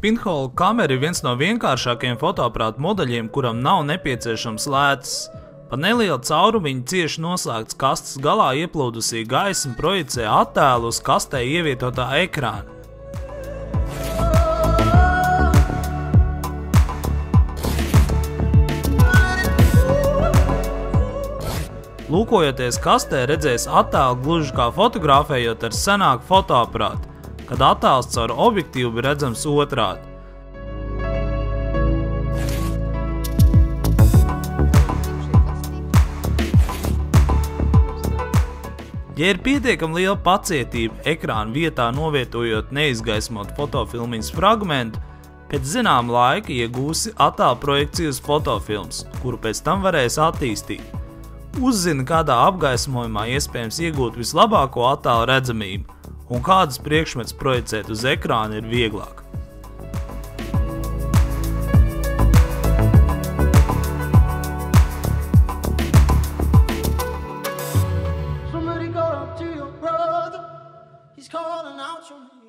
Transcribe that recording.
Pinhole kamera ir viens no vienkāršākajiem fotoaparātu modeļiem, kuram nav nepieciešams lētas. Pa nelielu caurumiņu cieši noslēgts kastes galā ieplūdusī gaisma projicē attēlu uz kastē ievietotā ekrāna. Lūkojoties kastē, redzēs attēlu gluži kā fotografējot ar senāku fotoaparātu, kad attēls caur objektīvu ir redzams otrādi. Ja ir pietiekami liela pacietība ekrāna vietā novietojot neizgaismotu fotofilmiņas fragmentu, pēc zināma laika iegūsi attēlu projekciju uz fotofilms, kuru pēc tam varēs attīstīt. Uzzini, kādā apgaismojumā iespējams iegūt vislabāko attēlu redzamību un kādus priekšmetus projicēt uz ekrāna ir vieglāk. Somebody go up to your brother, he's calling out your name.